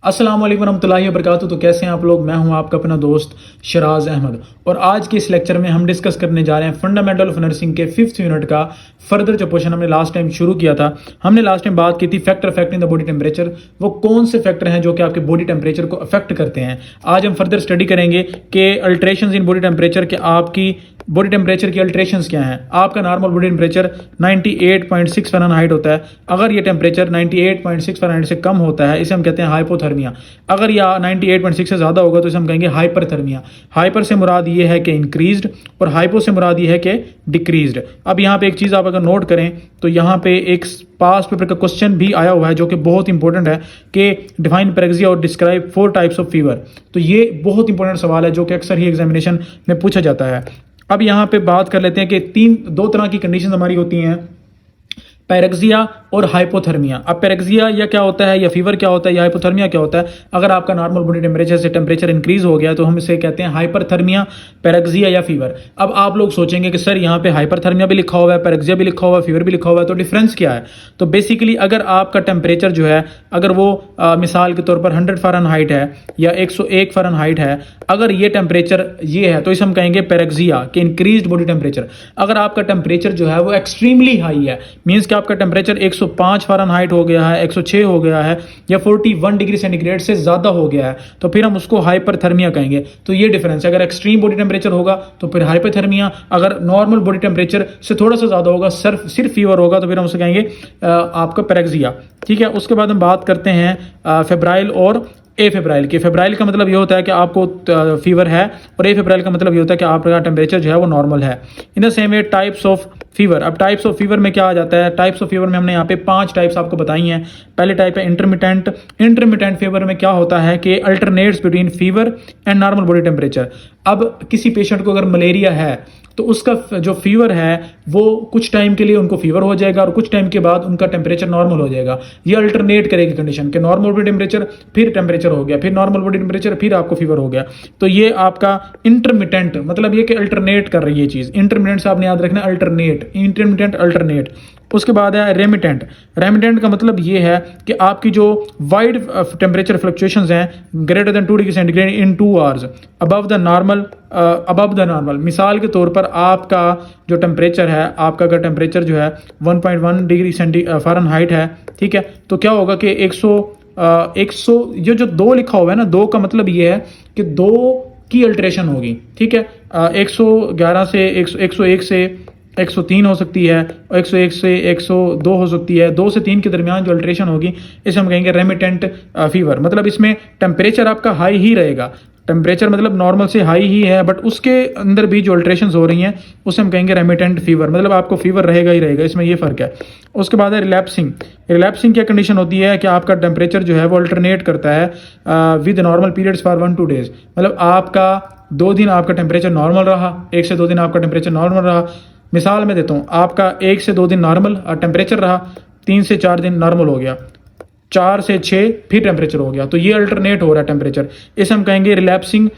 अस्सलाम वालेकुम रहमतुल्लाहि व बरकातहू। तो कैसे हैं आप लोग। मैं हूं आपका अपना दोस्त शराज अहमद और आज के इस लेक्चर में हम डिस्कस करने जा रहे हैं फंडामेंटल ऑफ नर्सिंग के 5th यूनिट का फर्दर जो पोर्शन हमने लास्ट टाइम शुरू किया था। हमने लास्ट टाइम बात की थी factor affecting the body temperature, वो कौन से फैक्टर हैं जो कि आपके बॉडी टेम्परेचर को अफेक्ट करते हैं। आज हम फर्दर स्टडी करेंगे कि अल्ट्रेशंस इन बॉडी टेम्परेचर के आपकी बॉडी टेम्परेचर की अल्ट्रेशंस क्या हैं। आपका नॉर्मल बॉडी टेम्परेचर 98.6 फ़ारेनहाइट होता है। अगर ये टेम्परेचर 98.6 फ़ारेनहाइट से कम होता है इसे हम कहते हैं हाइपोथर्मिया। अगर यह 98.6 से ज़्यादा होगा तो इसे हम कहेंगे हाइपरथर्मिया। हाइपर से मुराद ये है कि इंक्रीज्ड और हाइपो से मुराद ये है कि डिक्रीज्ड। अब यहाँ पे एक चीज़ आप अगर नोट करें तो यहाँ पे एक पास पेपर का क्वेश्चन भी आया हुआ है जो कि बहुत इंपॉर्टेंट है कि डिफाइन पैरेक्सिया और डिस्क्राइब 4 टाइप्स ऑफ फीवर। तो ये बहुत इंपॉर्टेंट सवाल है जो कि अक्सर ही एग्जामिनेशन में पूछा जाता है। अब यहाँ पे बात कर लेते हैं कि दो तरह की कंडीशन हमारी होती हैं, पैरेक्सिया और हाइपोथर्मिया। अब पैरेक्सिया या क्या होता है या फीवर क्या होता है या हाइपोथर्मिया क्या होता है। अगर आपका नॉर्मल बॉडी टेम्परेचर से टेम्परेचर इंक्रीज हो गया तो हम इसे कहते हैं हाइपरथर्मिया, पैरेक्सिया या फीवर। अब आप लोग सोचेंगे कि सर यहाँ पे हाइपरथर्मिया भी लिखा हुआ है, पैरेक्सिया भी लिखा हुआ है, फीवर भी लिखा हुआ है, तो डिफरेंस क्या है। तो बेसिकली अगर आपका टेम्परेचर जो है अगर वो मिसाल के तौर पर 100 फ़ारेनहाइट है या 101 फ़ारेनहाइट है, अगर ये टेम्परेचर ये है तो इसे हम कहेंगे पैरेक्सिया के इंक्रीज्ड बॉडी टेम्परेचर। अगर आपका टेम्परेचर जो है वो एक्सट्रीमली हाई है, मीन्स कि आपका टेम्परेचर 105 फ़ारेनहाइट हो गया है, 106 हो गया है या 41 डिग्री सेंटीग्रेड से ज़्यादा हो गया है, तो फिर हम उसको हाइपरथर्मिया कहेंगे। तो ये डिफरेंस है। अगर एक्सट्रीम बॉडी टेम्परेचर होगा तो फिर हाइपरथर्मिया, अगर नॉर्मल बॉडी टेम्परेचर से थोड़ा सा ज़्यादा होगा, सिर्फ फीवर होगा, तो फिर हम उसे कहेंगे आपका पैरेक्सिया। ठीक है। उसके बाद हम बात करते हैं फेब्राइल और ए फेब्राइल की। फेब्राइल का मतलब ये होता है कि आपको फीवर है और ए फेब्राइल का मतलब ये होता है कि आपका टेम्परेचर जो है वो नॉर्मल है। In the same way types of fever. अब टाइप्स ऑफ फीवर में क्या आ जाता है। टाइप्स ऑफ फीवर में हमने यहाँ पे 5 टाइप्स आपको बताई हैं। पहले टाइप है इंटरमिटेंट। इंटरमिटेंट फीवर में क्या होता है कि alternates between fever and normal body temperature. अब किसी पेशेंट को अगर मलेरिया है तो उसका जो फीवर है वो कुछ टाइम के लिए उनको फीवर हो जाएगा और कुछ टाइम के बाद उनका टेम्परेचर नॉर्मल हो जाएगा। ये अल्टरनेट करेगी कंडीशन के नॉर्मल बॉडी टेम्परेचर फिर टेम्परेचर हो गया, फिर नॉर्मल बॉडी टेम्परेचर फिर आपको फीवर हो गया। तो ये आपका इंटरमिटेंट मतलब ये कि अल्टरनेट कर रही है चीज़। इंटरमिटेंट से आपने याद रखना अल्टरनेट, इंटरमिटेंट अल्टरनेट। उसके बाद है रेमिटेंट। रेमिटेंट का मतलब ये है कि आपकी जो वाइड टेम्परेचर फ्लक्चुएशंस हैं greater than 2 degree centigrade in 2 hours above the normal. मिसाल के तौर पर आपका जो टेम्परेचर है, आपका अगर टेम्परेचर जो है 1.1 डिग्री फ़ारेनहाइट है, ठीक है, तो क्या होगा कि 100 ये जो 2 लिखा हुआ है ना, 2 का मतलब ये है कि 2 की अल्ट्रेशन होगी। ठीक है। 111 से 101 से 103 हो सकती है और 101 से 102 हो सकती है। 2 से 3 के दरमियान जो अल्ट्रेशन होगी इसे हम कहेंगे रेमिटेंट फीवर। मतलब इसमें टेम्परेचर आपका हाई ही रहेगा, टेम्परेचर मतलब नॉर्मल से हाई ही है, बट उसके अंदर भी जो अल्ट्रेशंस हो रही हैं उसे हम कहेंगे रेमिटेंट फीवर। मतलब आपको फीवर रहेगा ही रहेगा, इसमें ये फ़र्क है। उसके बाद है रिलैप्सिंग। रिलैप्सिंग क्या कंडीशन होती है कि आपका टेम्परेचर जो है वो अल्टरनेट करता है with normal periods for 1-2 days. मतलब आपका 2 दिन आपका टेम्परेचर नॉर्मल रहा, 1 से 2 दिन आपका टेम्परेचर नॉर्मल रहा। मिसाल में देता हूँ, आपका 1 से 2 दिन नॉर्मल टेम्परेचर रहा, 3 से 4 दिन नॉर्मल हो गया, 4 से 6 फिर टेम्परेचर हो गया। तो ये अल्टरनेट हो रहा है टेम्परेचर, इसे हम कहेंगे रिलैप्सिंग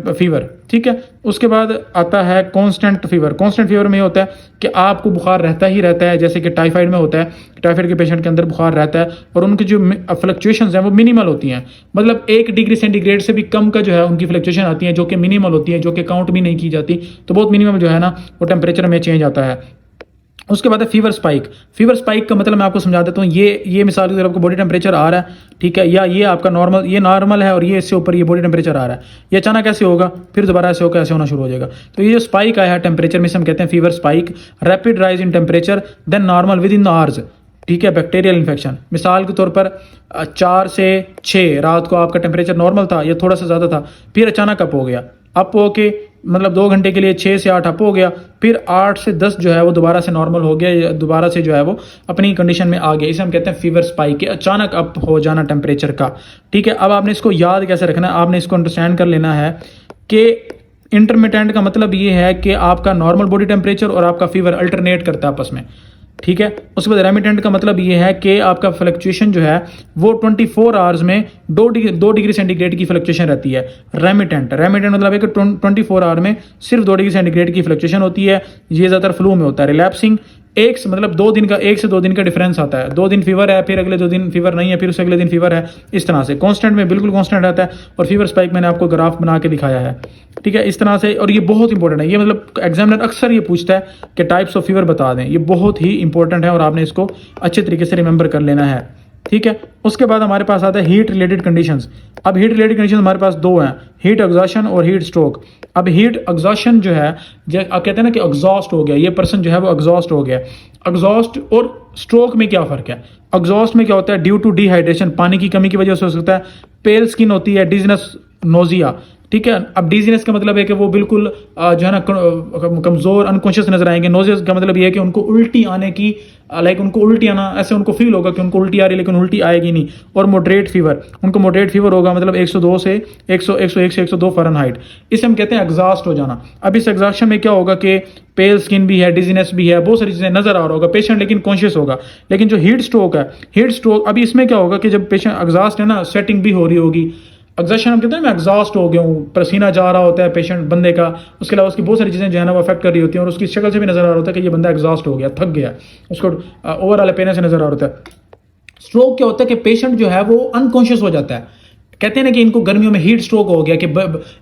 फीवर। ठीक है। उसके बाद आता है कांस्टेंट फीवर। कांस्टेंट फीवर में ये होता है कि आपको बुखार रहता ही रहता है, जैसे कि टाइफाइड में होता है। टाइफाइड के पेशेंट के अंदर बुखार रहता है और उनकी जो फ्लक्चुएशंस हैं वो मिनिमल होती हैं। मतलब 1 डिग्री सेंटीग्रेड से भी कम का जो है उनकी फ्लक्चुएशन आती है जो कि मिनिमल होती है, जो कि काउंट भी नहीं की जाती। तो बहुत मिनिमम जो है ना वो टेम्परेचर में चेंज आता है। उसके बाद है फीवर स्पाइक। फीवर स्पाइक का मतलब मैं आपको समझा देता हूँ। ये मिसाल की तरफ आपको बॉडी टेम्परेचर आ रहा है, ठीक है, या ये आपका नॉर्मल, ये नॉर्मल है और ये इससे ऊपर ये बॉडी टेम्परेचर आ रहा है। ये अचानक कैसे होगा, फिर दोबारा ऐसे होकर ऐसे होना शुरू हो जाएगा। तो ये जो स्पाइक आया है टेम्परेचर में, हम कहते हैं fever spike. Rapid rise in temperature then normal within the hours. ठीक है। बैक्टीरियल इन्फेक्शन, मिसाल के तौर पर 4 से 6 रात को आपका टेम्परेचर नॉर्मल था या थोड़ा सा ज़्यादा था, फिर अचानक अप हो गया। अप हो के मतलब 2 घंटे के लिए 6 से 8 अप हो गया, फिर 8 से 10 जो है वो दोबारा से नॉर्मल हो गया, दोबारा से जो है वो अपनी कंडीशन में आ गया। इसे हम कहते हैं फीवर स्पाइक के अचानक अप हो जाना टेम्परेचर का। ठीक है। अब आपने इसको याद कैसे रखना है, आपने इसको अंडरस्टैंड कर लेना है कि इंटरमिटेंट का मतलब ये है कि आपका नॉर्मल बॉडी टेम्परेचर और आपका फीवर अल्टरनेट करता है आपस में। ठीक है। उसके बाद रेमिटेंट का मतलब ये है कि आपका फ्लक्चुएशन जो है वो 24 आवर्स में 2 डिग्री सेंटीग्रेड की फ्लक्चुएशन रहती है। रेमिटेंट मतलब है कि 24 आवर में सिर्फ 2 डिग्री सेंटीग्रेड की फ्लक्चुएशन होती है। ये ज़्यादातर फ्लू में होता है। रिलैप्सिंग एक से मतलब 2 दिन का, 1 से 2 दिन का डिफरेंस आता है। 2 दिन फीवर है, फिर अगले 2 दिन फीवर नहीं है, फिर उससे अगले दिन फीवर है, इस तरह से कांस्टेंट में बिल्कुल कांस्टेंट रहता है। और फीवर स्पाइक मैंने आपको ग्राफ बना के दिखाया है, ठीक है, इस तरह से। और ये बहुत इंपॉर्टेंट है, ये मतलब एग्जामिनर अक्सर ये पूछता है कि टाइप्स ऑफ फीवर बता दें, ये बहुत ही इंपॉर्टेंट है और आपने इसको अच्छे तरीके से रिमेंबर कर लेना है, ठीक है। उसके बाद हमारे पास आता है हीट रिलेटेड कंडीशंस। अब हीट रिलेटेड कंडीशन हमारे पास 2 हैं, हीट एग्जॉशन और हीट स्ट्रोक। अब हीट एग्जॉशन जो है, आप कहते हैं ना कि एग्जॉस्ट हो गया, ये पर्सन जो है वो एग्जॉस्ट हो गया। एग्जॉस्ट और स्ट्रोक में क्या फर्क है? एग्जॉस्ट में क्या होता है? ड्यू टू डिहाइड्रेशन, पानी की कमी की वजह से हो सकता है। पेल स्किन होती है, डिजीनेस, नोजिया, ठीक है। अब डिजीनेस का मतलब है कि वो बिल्कुल जो है ना कमजोर, अनकॉन्शियस नजर आएंगे। नोजियस का मतलब ये है कि उनको उल्टी आने की, लाइक उनको उल्टी आना, ऐसे उनको फील होगा कि उनको उल्टी आ रही है लेकिन उल्टी आएगी नहीं। और मॉडरेट फीवर, उनको मॉडरेट फीवर होगा, मतलब 102 से 101 से 102 फ़ारेनहाइट। इसे हम कहते हैं एग्जॉस्ट हो जाना। अब इस एग्जॉस्शन में क्या होगा कि पेल स्किन भी है, डिजीनेस भी है, बहुत सारी चीजें नजर आ रहा होगा पेशेंट, लेकिन कॉन्शियस होगा। लेकिन जो हीट स्ट्रोक है, हीट स्ट्रोक, अभी इसमें क्या होगा कि जब पेशेंट एग्जॉस्ट है ना, स्वेटिंग भी हो रही होगी। एग्जॉशन हम कहते हैं मैं एग्जॉस्ट हो गया हूँ, पसीना जा रहा होता है पेशेंट बंदे का, उसके अलावा उसकी बहुत सारी चीज़ें जो है ना वो अफेक्ट कर रही होती हैं और उसकी शक्ल से भी नजर आ रहा होता है कि ये बंदा एग्जॉस्ट हो गया, थक गया, उसको ओवरऑल पेन से नजर आ रहा होता है। स्ट्रोक क्या होता है कि पेशेंट जो है वो अनकॉन्शियस हो जाता है। कहते हैं ना कि इनको गर्मियों में हीट स्ट्रोक हो गया, कि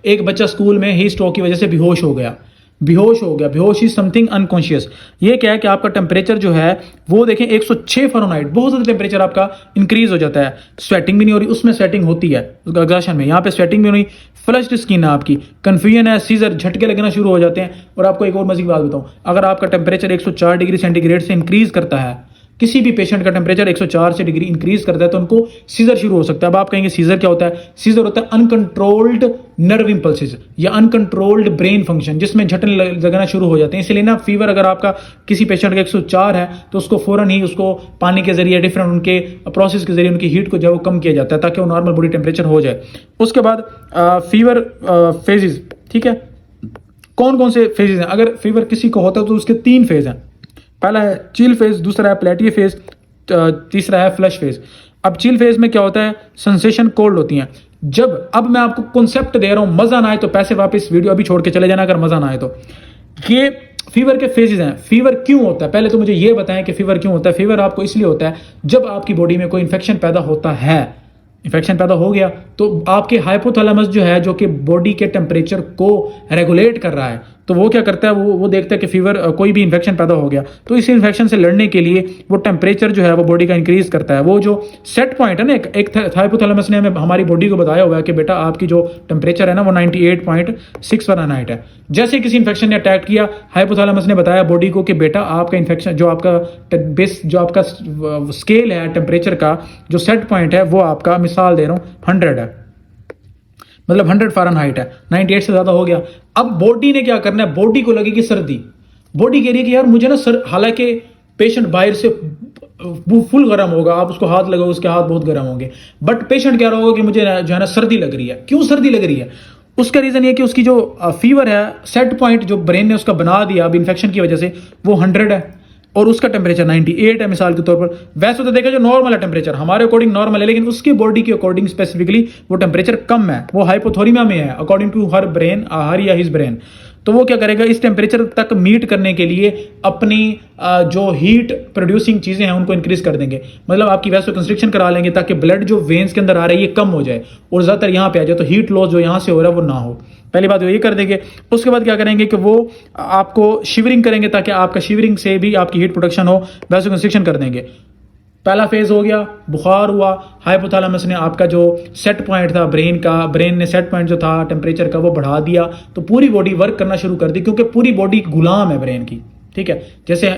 एक बच्चा स्कूल में हीट स्ट्रोक की वजह से बेहोश हो गया, बेहोश हो गया। बेहोश इज समथिंग अनकॉन्शियस। ये क्या है कि आपका टेम्परेचर जो है वो देखें 106 फ़ारेनहाइट, बहुत ज़्यादा टेम्परेचर आपका इंक्रीज हो जाता है। स्वेटिंग भी नहीं हो रही, उसमें स्वेटिंग होती है एग्जॉशन में, यहाँ पे स्वेटिंग भी नहीं, फ्लश्ड स्किन है आपकी, कन्फ्यूजन है, सीजर, झटके लगना शुरू हो जाते हैं। और आपको एक और मज़े की बात बताऊं, अगर आपका टेम्परेचर 104 डिग्री सेंटीग्रेड से इंक्रीज करता है, किसी भी पेशेंट का टेम्परेचर 104 से डिग्री इंक्रीज करता है तो उनको सीजर शुरू हो सकता है। अब आप कहेंगे सीजर क्या होता है? सीजर होता है अनकंट्रोल्ड नर्व इंपल्सेस या अनकंट्रोल्ड ब्रेन फंक्शन, जिसमें झटन लगना शुरू हो जाते हैं। इसलिए ना फीवर अगर आपका किसी पेशेंट का 104 है तो उसको फौरन ही उसको पानी के जरिए, डिफरेंट उनके प्रोसेस के जरिए उनकी हीट को जो है वो कम किया जाता है ताकि वो नॉर्मल बॉडी टेम्परेचर हो जाए। उसके बाद फीवर फेजेस, ठीक है, कौन कौन से फेजेस हैं? अगर फीवर किसी को होता है तो उसके 3 फेज हैं। पहला है चिल फेज, दूसरा है प्लेटिए फेज, तीसरा है फ्लश फेज। अब चिल फेज में क्या होता है? सेंसेशन कोल्ड होती हैं। जब, अब मैं आपको कॉन्सेप्ट दे रहा हूं, मजा ना आए तो पैसे वापस वीडियो अभी छोड़ के चले जाना अगर मजा ना आए तो। ये फीवर के फेजेस हैं। फीवर क्यों होता है? पहले तो मुझे ये बताएं कि फीवर क्यों होता है। फीवर आपको इसलिए होता है जब आपकी बॉडी में कोई इंफेक्शन पैदा होता है। इन्फेक्शन पैदा हो गया तो आपके हाइपोथैलेमस जो है, जो कि बॉडी के टेम्परेचर को रेगुलेट कर रहा है, तो वो क्या करता है, वो देखता है कि फीवर, कोई भी इन्फेक्शन पैदा हो गया तो इस इन्फेक्शन से लड़ने के लिए वो टेम्परेचर जो है वो बॉडी का इंक्रीज करता है। वो जो सेट पॉइंट है ना, एक हाइपोथैलेमस ने हमें हमारी बॉडी को बताया हुआ है कि बेटा आपकी जो टेम्परेचर है ना वो 98.6 फ़ारेनहाइट है। जैसे किसी इन्फेक्शन ने अटैक किया, हाइपोथैलेमस ने बताया बॉडी को कि बेटा आपका इन्फेक्शन, जो आपका बेस, जो आपका स्केल है टेम्परेचर का, जो सेट पॉइंट है वो आपका, मिसाल दे रहा हूँ, 100 है, मतलब 100 फ़ारेनहाइट है, 98 से ज्यादा हो गया। अब बॉडी ने क्या करना है? बॉडी को लगेगी सर्दी, बॉडी कह रही है कि यार मुझे ना सर, हालांकि पेशेंट बाहर से फुल गर्म होगा, आप उसको हाथ लगाओ उसके हाथ बहुत गर्म होंगे, बट पेशेंट कह रहा होगा कि मुझे जो है ना सर्दी लग रही है। क्यों सर्दी लग रही है? उसका रीजन ये कि उसकी जो फीवर है, सेट पॉइंट जो ब्रेन ने उसका बना दिया अब इन्फेक्शन की वजह से, वो 100 है और उसका टेम्परेचर 98 है मिसाल के तौर पर। वैसे तो देखा जो नॉर्मल है टेम्परेचर, हमारे अकॉर्डिंग नॉर्मल है, लेकिन उसकी बॉडी के अकॉर्डिंग स्पेसिफिकली वो टेम्परेचर कम है, वो हाइपोथोरीमिया में है अकॉर्डिंग टू हर ब्रेन, हर या हिज ब्रेन। तो वो क्या करेगा? इस टेम्परेचर तक मीट करने के लिए अपनी जो हीट प्रोड्यूसिंग चीजें हैं उनको इंक्रीज कर देंगे, मतलब आपकी वैसो कंस्ट्रिक्शन करा लेंगे ताकि ब्लड जो वेन्स के अंदर आ रही है ये कम हो जाए और ज्यादातर यहाँ पे आ जाए, तो हीट लॉस जो यहाँ से हो रहा है वो ना हो। पहली बात वो ये कर देंगे। उसके बाद क्या करेंगे कि वो आपको शिवरिंग करेंगे ताकि आपका शिवरिंग से भी आपकी हीट प्रोडक्शन हो, वैसो कंस्ट्रिक्शन कर देंगे। पहला फेज हो गया, बुखार हुआ, हाइपोथैलेमस ने आपका जो सेट पॉइंट था ब्रेन का, ब्रेन ने सेट पॉइंट जो था टेम्परेचर का वो बढ़ा दिया, तो पूरी बॉडी वर्क करना शुरू कर दी, क्योंकि पूरी बॉडी गुलाम है ब्रेन की, ठीक है। जैसे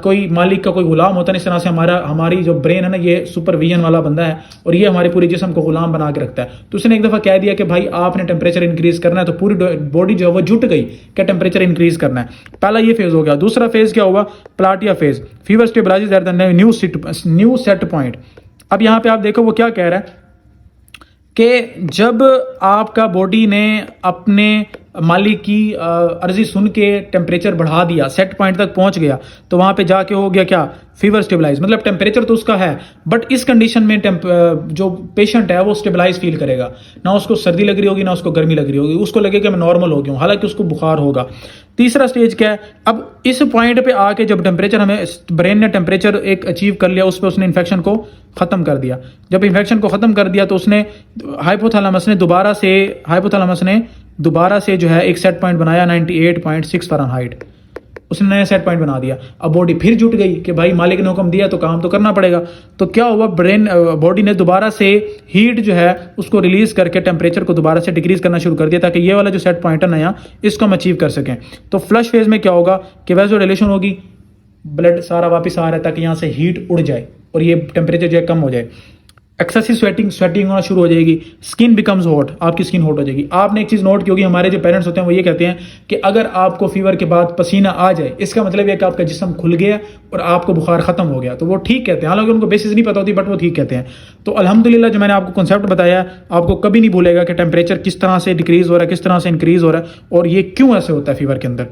कोई मालिक का कोई गुलाम होता है, इस तरह से हमारी जो ब्रेन है ना, ये सुपरविजन वाला बंदा है और ये हमारे पूरी जिस्म को गुलाम बना के रखता है। तो उसने एक दफा कह दिया कि भाई आपने टेम्परेचर इंक्रीज करना है, तो पूरी बॉडी जो है वो जुट गई कि टेम्परेचर इंक्रीज करना है। पहला ये फेज हो गया। दूसरा फेज क्या हुआ? Plateau phase, fever stabilises at the new set point. अब यहां पे आप देखो वो क्या कह रहा है कि जब आपका बॉडी ने अपने मालिक की अर्जी सुन के टेम्परेचर बढ़ा दिया, सेट पॉइंट तक पहुंच गया, तो वहां पे जाके हो गया क्या, फीवर स्टेबलाइज। मतलब टेम्परेचर तो उसका है, बट इस कंडीशन में जो पेशेंट है वो स्टेबलाइज फील करेगा, ना उसको सर्दी लग रही होगी ना उसको गर्मी लग रही होगी, उसको लगेगा मैं नॉर्मल हो गया हूं, हालांकि उसको बुखार होगा। तीसरा स्टेज क्या है, अब इस पॉइंट पे आके जब टेम्परेचर हमें ब्रेन ने टेम्परेचर एक अचीव कर लिया, उस पर उसने इन्फेक्शन को खत्म कर दिया। जब इन्फेक्शन को खत्म कर दिया तो उसने हाइपोथैलेमस ने दोबारा से जो है एक सेट पॉइंट बनाया 98.6 फ़ारेनहाइट, उसने नया सेट पॉइंट बना दिया। अब बॉडी फिर जुट गई कि भाई मालिक ने हुक्म दिया तो काम तो करना पड़ेगा। तो क्या हुआ, बॉडी ने दोबारा से हीट जो है उसको रिलीज करके टेम्परेचर को दोबारा से डिक्रीज करना शुरू कर दिया, ताकि ये वाला जो सेट पॉइंट है नया, इसको हम अचीव कर सकें। तो फ्लश फेज में क्या होगा कि वैसो रिलेशन होगी, ब्लड सारा वापस आ रहा है ताकि यहाँ से हीट उड़ जाए और ये टेम्परेचर जो है कम हो जाए। एक्सेसिव स्वेटिंग होना शुरू हो जाएगी, स्किन बिकम्स हॉट, आपकी स्किन हॉट हो जाएगी। आपने एक चीज नोट की होगी, हमारे जो पेरेंट्स होते हैं वो ये कहते हैं कि अगर आपको फीवर के बाद पसीना आ जाए, इसका मतलब है कि आपका जिस्म खुल गया और आपको बुखार खत्म हो गया। तो वो ठीक कहते हैं, हालांकि उनको बेसिस नहीं पता होती, बट वो ठीक कहते हैं। तो अल्हम्दुलिल्लाह जो मैंने आपको कॉन्सेप्ट बताया, आपको कभी नहीं भूलेगा कि टेम्परेचर किस तरह से डिक्रीज हो रहा है, किस तरह से इंक्रीज हो रहा है और ये क्यों ऐसे होता है फीवर के अंदर।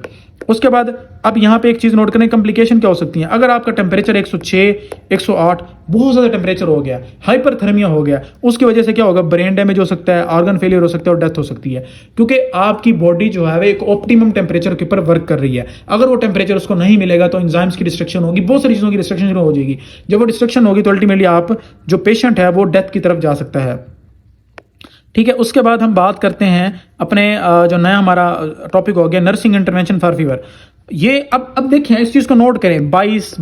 उसके बाद अब यहाँ पे एक चीज नोट करें, कॉम्प्लिकेशन क्या हो सकती है। अगर आपका टेम्परेचर 106, 108 बहुत ज्यादा टेम्परेचर हो गया, हाइपरथर्मिया हो गया, उसकी वजह से क्या होगा, ब्रेन डैमेज हो सकता है, ऑर्गन फेलियर हो सकता है और डेथ हो सकती है, क्योंकि आपकी बॉडी जो है वो एक ऑप्टिमम टेम्परेचर के ऊपर वर्क कर रही है। अगर वो टेम्परेचर उसको नहीं मिलेगा तो एंजाइम्स की डिस्ट्रक्शन होगी, बहुत सारी चीजों की डिस्ट्रक्शन शुरू हो जाएगी। जब वो डिस्ट्रक्शन होगी तो अल्टीमेटली आप जो पेशेंट है वो डेथ की तरफ जा सकता है। ठीक है, उसके बाद हम बात करते हैं अपने जो नया हमारा टॉपिक हो गया, नर्सिंग इंटरवेंशन फॉर फीवर। ये अब देखिए, इस चीज को नोट करें, 22,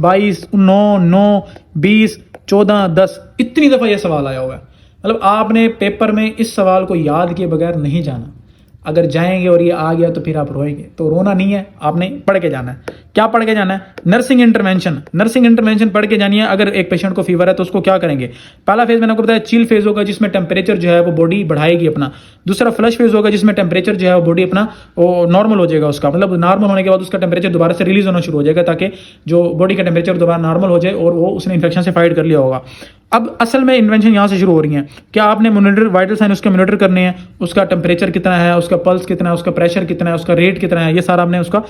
9, 9, 20, 14, 10, इतनी दफा ये सवाल आया हुआ है। मतलब आपने पेपर में इस सवाल को याद किए बगैर नहीं जाना। अगर जाएंगे और ये आ गया तो फिर आप रोएंगे, तो रोना नहीं है, आपने पढ़ के जाना है। क्या पढ़ के जाना है, नर्सिंग इंटरवेंशन पढ़ के जानिए। अगर एक पेशेंट को फीवर है तो उसको क्या करेंगे। पहला फेज मैंने आपको बताया चिल फेज होगा, जिसमें टेम्परेचर जो है वो बॉडी बढ़ाएगी अपना। दूसरा फ्लश फेज होगा, जिसमें टेम्परेचर जो है वो बॉडी अपना वो नॉर्मल हो जाएगा, उसका मतलब नॉर्मल होने के बाद उसका टेम्परेचर दोबारा से रिलीज होना शुरू हो जाएगा, ताकि जो बॉडी का टेम्परेचर दोबारा नॉर्मल हो जाए और वो उसने इन्फेक्शन से फाइट कर लिया होगा। अब असल में इन्वेंशन यहाँ से शुरू हो रही है। क्या आपने मॉनिटर, वाइटल साइन उसके मॉनिटर करने हैं, उसका टेम्परेचर कितना है, उसका पल्स कितना है, उसका प्रेशर कितना है, उसका रेट कितना है, ये सारा आपने उसका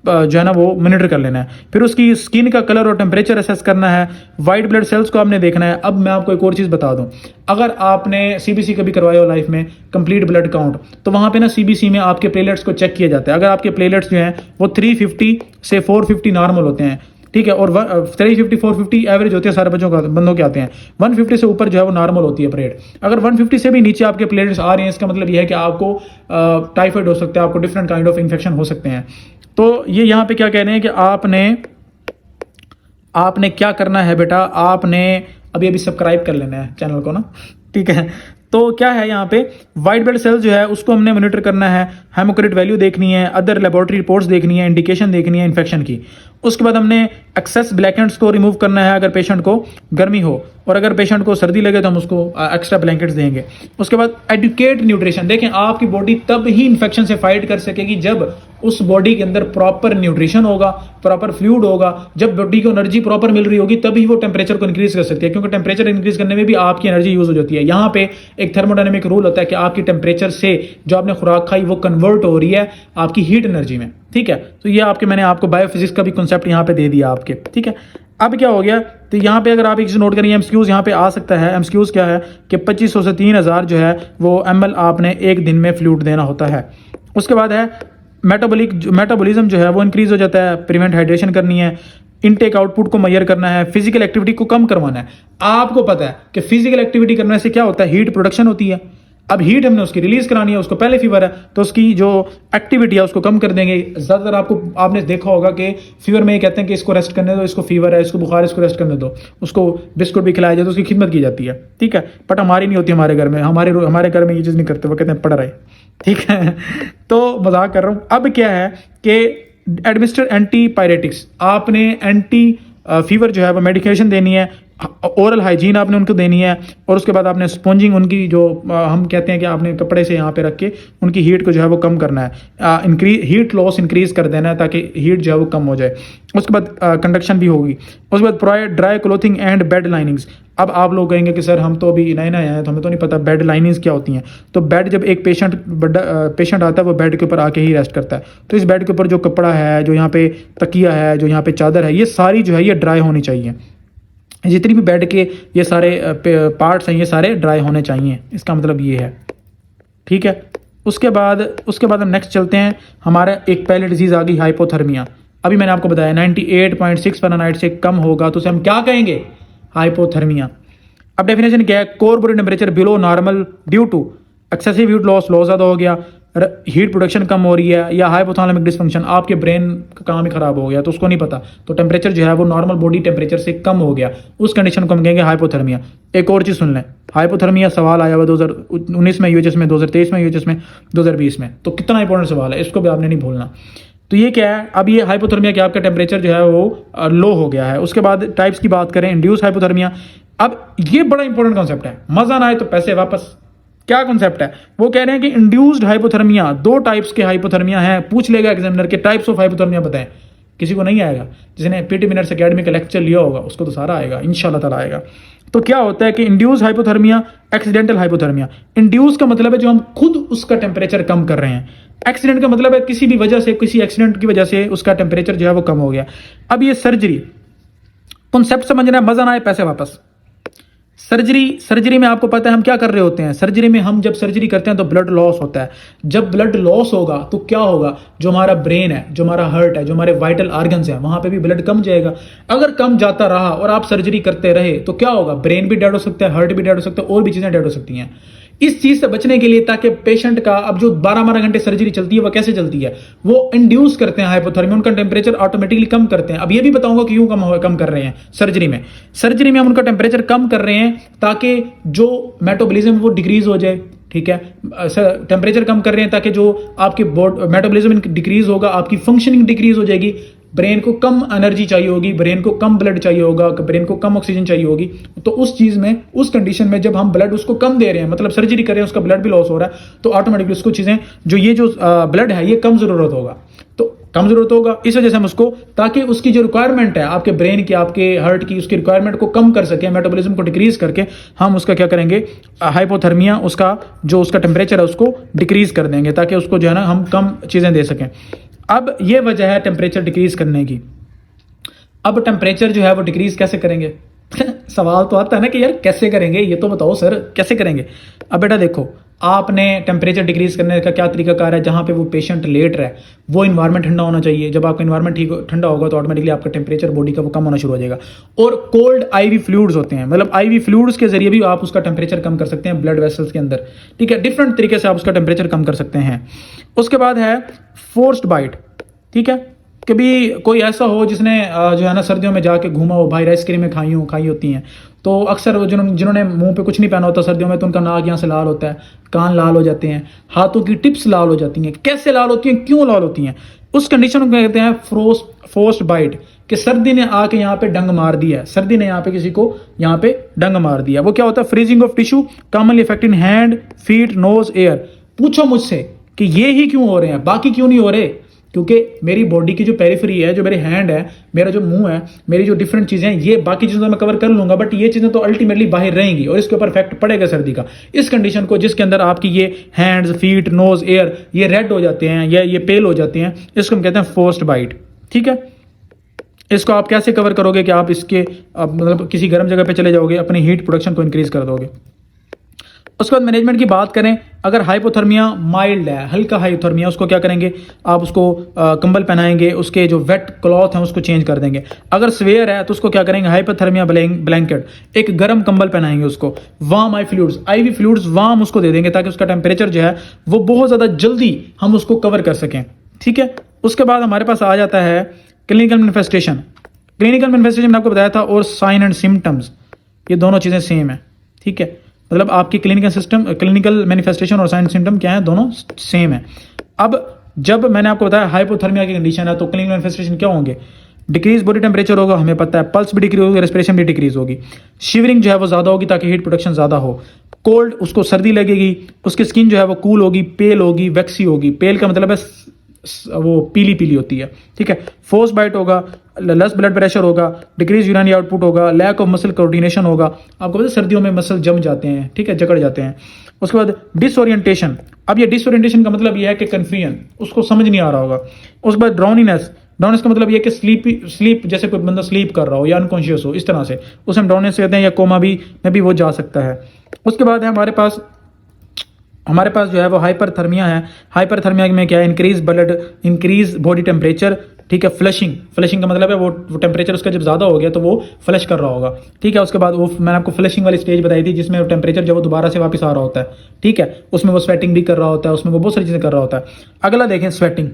जो है ना वो मॉनिटर कर लेना है। फिर उसकी स्किन का कलर और टेम्परेचर असेस करना है, वाइट ब्लड सेल्स को आपने देखना है। अब मैं आपको एक और चीज़ बता दूं, अगर आपने सीबीसी कभी करवाया हो लाइफ में, कंप्लीट ब्लड काउंट, तो वहाँ पे ना सीबीसी में आपके प्लेलेट्स को चेक किया जाता है। अगर आपके प्लेलेट्स जो हैं वो 350 से 450 नॉर्मल होते हैं, ठीक है, और 350 450 एवरेज होते हैं, सारे बंदों के आते हैं। 150 से ऊपर जो है वो नॉर्मल होती है परेड। अगर 150 से भी नीचे आपके प्लेलेट्स आ रहे हैं, इसका मतलब यह है कि आपको टाइफाइड हो सकता है, आपको डिफरेंट काइंड ऑफ इन्फेक्शन हो सकते हैं। तो ये यहाँ पे क्या कह रहे हैं कि आपने क्या करना है बेटा, आपने अभी सब्सक्राइब कर लेना है चैनल को ना, ठीक है। तो क्या है यहाँ पे, वाइट ब्लड सेल्स जो है उसको हमने मॉनिटर करना है, हेमोक्रिट वैल्यू देखनी है, अदर लेबोरेटरी रिपोर्ट्स देखनी है, इंडिकेशन देखनी है इन्फेक्शन की। उसके बाद हमने एक्सेस ब्लैंकेट्स को रिमूव करना है अगर पेशेंट को गर्मी हो, और अगर पेशेंट को सर्दी लगे तो हम उसको एक्स्ट्रा ब्लैंकेट्स देंगे। उसके बाद एडुकेट न्यूट्रिशन। देखें, आपकी बॉडी तब ही इन्फेक्शन से फाइट कर सकेगी जब उस बॉडी के अंदर प्रॉपर न्यूट्रिशन होगा, प्रॉपर फ्लूइड होगा। जब बॉडी को एनर्जी प्रॉपर मिल रही होगी तभी वो टेम्परेचर को इंक्रीज कर सकती है, क्योंकि टेम्परेचर इंक्रीज करने में भी आपकी एनर्जी यूज हो जाती है। यहाँ पे एक थर्मोडायनेमिक रूल होता है कि आपकी टेम्परेचर से जो आपने खुराक खाई वो कन्वर्ट हो रही है आपकी हीट एनर्जी में, ठीक है। तो ये मैंने आपको बायोफिजिक्स का भी कॉन्सेप्ट यहाँ पे दे दिया आपके, ठीक है। अब क्या हो गया, तो यहाँ पे अगर आप एक चीज नोट करिए, एमसीक्यूज यहाँ पे आ सकता है। एमसीक्यूज क्या है कि 2500 से 3000 जो है वो ml आपने एक दिन में फ्लूइड देना होता है। उसके बाद है मेटाबॉलिज्म जो है वो इंक्रीज हो जाता है, प्रिवेंट हाइड्रेशन करनी है, इनटेक आउटपुट को मेजर करना है, फिजिकल एक्टिविटी को कम करवाना है। आपको पता है कि फिजिकल एक्टिविटी करने से क्या होता है, हीट प्रोडक्शन होती है। अब हीट हमने उसकी रिलीज करानी है, उसको पहले फीवर है तो उसकी जो एक्टिविटी है उसको कम कर देंगे। ज्यादातर आपने देखा होगा कि फीवर में ये कहते हैं कि इसको रेस्ट करने दो, इसको फीवर है, इसको बुखार है, इसको रेस्ट करने दो, उसको बिस्कुट भी खिलाया जाए तो उसकी खिदमत की जाती है, ठीक है। बट हमारी नहीं होती, हमारे घर में हमारे घर में ये चीज़ नहीं करते, वो कहते हैं पढ़ रहे, ठीक है। तो मजाक कर रहा हूँ। अब क्या है कि एडमिनिस्टर एंटीपायरेटिक्स, आपने एंटी फीवर जो है वो मेडिकेशन देनी है, ओरल हाइजीन आपने उनको देनी है, और उसके बाद आपने स्पॉन्जिंग उनकी जो हम कहते हैं कि आपने कपड़े से यहाँ पे रख के उनकी हीट को जो है वो कम करना है, हीट लॉस इंक्रीज कर देना है ताकि हीट जो है वो कम हो जाए। उसके बाद कंडक्शन भी होगी। उसके बाद provide dry clothing and bed linings. अब आप लोग कहेंगे कि सर हम तो अभी नए नए हैं तो हमें तो नहीं पता बेड लाइनिंग्स क्या होती हैं। तो बेड, जब एक पेशेंट आता है वो बेड के ऊपर आके ही रेस्ट करता है, तो इस बेड के ऊपर जो कपड़ा है, जो यहाँ पे तकिया है, जो यहाँ पे चादर है, ये सारी जो है ये ड्राई होनी चाहिए। जितनी भी बेड के ये सारे पार्ट्स हैं ये सारे ड्राई होने चाहिए, इसका मतलब ये है। ठीक है, उसके बाद हम नेक्स्ट चलते हैं। हमारा एक पहले डिजीज़ आ गई हाइपोथर्मिया। अभी मैंने आपको बताया 98.6 फ़ारेनहाइट से कम होगा तो उसे हम क्या कहेंगे? हाइपोथर्मिया। अब डेफिनेशन क्या है? Core body temperature below normal due to excessive heat loss, loss ज़्यादा हो गया, हीट प्रोडक्शन कम हो रही है, या हाइपोथैलेमिक डिसफंक्शन, आपके ब्रेन का काम ही खराब हो गया तो उसको नहीं पता, तो टेम्परेचर जो है वो नॉर्मल बॉडी टेम्परेचर से कम हो गया, उस कंडीशन को हम कहेंगे हाइपोथर्मिया। एक और चीज़ सुन लें, हाइपोथर्मिया सवाल आया हुआ 2019 में यूएचएस में, 2023 में यूएचएस में, 2020 में, तो कितना इंपॉर्टेंट सवाल है, इसको भी आपने नहीं भूलना। तो ये क्या है? अब ये हाइपोथर्मिया क्या, आपका टेम्परेचर जो है वो लो हो गया है। उसके बाद टाइप्स की बात करें, इंड्यूस हाइपोथर्मिया। अब ये बड़ा इंपॉर्टेंट कॉन्सेप्ट है, मजा ना आए तो पैसे वापस। क्या कॉन्सेप्ट है? वो कह रहे हैं कि इंड्यूस्ड हाइपोथर्मिया, दो टाइप्स के हाइपोथर्मिया हैं। पूछ लेगा एग्जामिनर के टाइप्स ऑफ हाइपोथर्मिया बताएं, किसी को नहीं आएगा। जिसने पीटी मिनट्स एकेडमी का लेक्चर लिया होगा उसको तो सारा आएगा, इंशाल्लाह ताला आएगा। तो क्या होता है कि induce hypothermia, accidental hypothermia. Induce का मतलब है जो हम खुद उसका टेम्परेचर कम कर रहे हैं। एक्सीडेंट का मतलब है किसी भी वजह से, किसी एक्सीडेंट की वजह से उसका टेम्परेचर जो है वो कम हो गया। अब ये सर्जरी कॉन्सेप्ट समझना है, मजा ना आए पैसे वापस। सर्जरी में आपको पता है हम क्या कर रहे होते हैं? सर्जरी में हम जब सर्जरी करते हैं तो ब्लड लॉस होता है। जब ब्लड लॉस होगा तो क्या होगा? जो हमारा ब्रेन है, जो हमारा हार्ट है, जो हमारे वाइटल ऑर्गन्स हैं, वहां पे भी ब्लड कम जाएगा। अगर कम जाता रहा और आप सर्जरी करते रहे तो क्या होगा? ब्रेन भी डेड हो सकता है, हार्ट भी डेड हो सकता है, और भी चीजें डेड हो सकती हैं। इस चीज से बचने के लिए, ताकि पेशेंट का अब जो 12-12 घंटे सर्जरी चलती है वह कैसे चलती है? वो इंड्यूस करते हैं हाइपोथर्मिया, उनका टेम्परेचर ऑटोमेटिकली कम करते हैं। अब ये भी बताऊंगा कि क्यों कम कर रहे हैं सर्जरी में हम उनका टेम्परेचर कम कर रहे हैं ताकि जो मेटाबॉलिज्म वो डिक्रीज हो जाए। ठीक है, टेम्परेचर कम कर रहे हैं ताकि जो आपकी मेटाबॉलिज्म डिक्रीज होगा, आपकी फंक्शनिंग डिक्रीज हो जाएगी, ब्रेन को कम एनर्जी चाहिए होगी, ब्रेन को कम ब्लड चाहिए होगा, ब्रेन को कम ऑक्सीजन चाहिए होगी। तो उस चीज में, उस कंडीशन में जब हम ब्लड उसको कम दे रहे हैं, मतलब सर्जरी कर रहे हैं, उसका ब्लड भी लॉस हो रहा है, तो ऑटोमेटिकली उसको चीजें जो ये जो ब्लड है ये कम जरूरत होगा, तो कम जरूरत होगा। इस वजह से हम उसको, ताकि उसकी जो रिक्वायरमेंट है आपके ब्रेन की, आपके हार्ट की, उसकी रिक्वायरमेंट को कम कर सके, मेटाबॉलिज्म को डिक्रीज करके हम उसका क्या करेंगे? हाइपोथर्मिया, उसका जो उसका टेम्परेचर है उसको डिक्रीज कर देंगे, ताकि उसको जो है ना हम कम चीजें दे सकें। अब ये वजह है टेम्परेचर डिक्रीज करने की। अब टेम्परेचर जो है वो डिक्रीज कैसे करेंगे? सवाल तो आता है ना कि यार कैसे करेंगे, ये तो बताओ सर कैसे करेंगे। अब बेटा देखो, आपने टेम्परेचर डिक्रीज करने का क्या तरीकाकार है? जहां पे वो पेशेंट लेट रहा है वो इन्वायरमेंट ठंडा होना चाहिए। जब आपका इन्वायरमेंट ठीक ठंडा होगा तो ऑटोमेटिकली आपका टेम्परेचर बॉडी का वो कम होना शुरू हो जाएगा। और कोल्ड आईवी फ्लूइड्स होते हैं, मतलब आईवी फ्लूइड्स के जरिए भी आप उसका टेम्परेचर कम कर सकते हैं ब्लड वेसल्स के अंदर। ठीक है, डिफरेंट तरीके से आप उसका टेम्परेचर कम कर सकते हैं। उसके बाद है फोर्स्ड बाइट। ठीक है, कभी कोई ऐसा हो जिसने जो है ना सर्दियों में जाके घूमा हो, भाई आइसक्रीमें खाई होती हैं, तो अक्सर वो जिन्होंने मुंह पे कुछ नहीं पहना होता सर्दियों में, तो उनका नाक यहाँ से लाल होता है, कान लाल हो जाते हैं, हाथों की टिप्स लाल हो जाती हैं। कैसे लाल होती हैं, क्यों लाल होती हैं? उस कंडीशन को कहते हैं फोर्स्ड बाइट, कि सर्दी ने आके यहाँ पे डंग मार दिया है, सर्दी ने यहाँ पे किसी को यहाँ पे डंग मार दिया। वो क्या होता है? Freezing of tissue commonly affecting hand, feet, nose, ear. पूछो मुझसे कि ये ही क्यों हो रहे हैं, बाकी क्यों नहीं हो रहे? क्योंकि मेरी बॉडी की जो पेरिफेरी है, जो मेरे हैंड है, मेरा जो मुंह है, मेरी जो डिफरेंट चीजें हैं, ये बाकी चीजों तो मैं कवर कर लूंगा, बट ये चीजें तो अल्टीमेटली बाहर रहेंगी और इसके ऊपर इफेक्ट पड़ेगा सर्दी का। इस कंडीशन को, जिसके अंदर आपकी ये हैंड्स, फीट, नोज, एयर ये रेड हो जाते हैं या ये पेल हो जाते हैं, इसको हम कहते हैं फोर्स्ड बाइट। ठीक है, इसको आप कैसे कवर करोगे कि आप इसके मतलब किसी गर्म जगह पे चले जाओगे, अपनी हीट प्रोडक्शन को इंक्रीज कर दोगे। उसके बाद मैनेजमेंट की बात करें, अगर हाइपोथर्मिया माइल्ड है, हल्का हाइपोथर्मिया, उसको क्या करेंगे? आप उसको कंबल पहनाएंगे, उसके जो वेट क्लॉथ है उसको चेंज कर देंगे। अगर स्वेयर है तो उसको क्या करेंगे? हाइपोथर्मिया ब्लैंकेट, एक गर्म कंबल पहनाएंगे उसको। वार्म आईवी फ्लूइड्स वार्म उसको दे देंगे ताकि उसका टेम्परेचर जो है वो बहुत ज्यादा जल्दी हम उसको कवर कर सकें। ठीक है, उसके बाद हमारे पास आ जाता है क्लिनिकल मैनिफेस्टेशन। क्लिनिकल मैनिफेस्टेशन मैंने आपको बताया था, और साइन एंड सिम्टम्स, ये दोनों चीजें सेम है। ठीक है, मतलब आपकी क्लिनिकल मैनिफेस्टेशन और साइन सिम्टम क्या है? दोनों सेम है। अब जब मैंने आपको बताया हाइपोथर्मिया की कंडीशन है तो क्लिनिकल मैनिफेस्टेशन क्या होंगे? डिक्रीज बॉडी टेम्परेचर होगा, हमें पता है पल्स भी डिक्रीज होगी, रेस्पिरेशन भी डिक्रीज होगी, शिवरिंग जो है वो ज़्यादा होगी ताकि हीट प्रोडक्शन ज़्यादा हो, कोल्ड उसको सर्दी लगेगी, उसकी स्किन जो है वो कूल होगी, पेल होगी, वैक्सी होगी, पेल का मतलब है वो पीली पीली होती है, ठीक है, फोर्स बाइट होगा, लेस ब्लड प्रेशर होगा, डिक्रीज यूरिनरी आउटपुट होगा, लैक ऑफ मसल कोऑर्डिनेशन होगा, आपको पता है सर्दियों में मसल जम जाते हैं, ठीक है, जकड़ जाते हैं। उसके बाद डिसओरिएंटेशन, अब ये डिसओरिएंटेशन का मतलब ये है कि कन्फ्यूजन, उसको समझ नहीं आ रहा होगा। उसके बाद ड्राउनीनेस, ड्राउनेस का मतलब ये कि स्लीप जैसे कोई बंदा स्लीप कर रहा हो या अनकॉन्शियस हो, इस तरह से उसे हम ड्राउनेस कहते हैं, या कोमा भी में भी वो जा सकता है। उसके बाद है हमारे पास जो है वो हाइपरथर्मिया है। हाइपरथर्मिया में क्या है, इंक्रीज बॉडी टेम्परेचर, ठीक है, फ्लशिंग का मतलब है वो टेम्परेचर उसका जब ज़्यादा हो गया तो वो फ्लश कर रहा होगा, ठीक है। उसके बाद वो मैंने आपको फ्लशिंग वाली स्टेज बताई थी जिसमें टेम्परेचर जब वो दोबारा से वापस आ रहा होता है, ठीक है, उसमें वो स्वेटिंग भी कर रहा होता है, उसमें वो बहुत सारी चीज़ें कर रहा होता है। अगला देखें स्वेटिंग,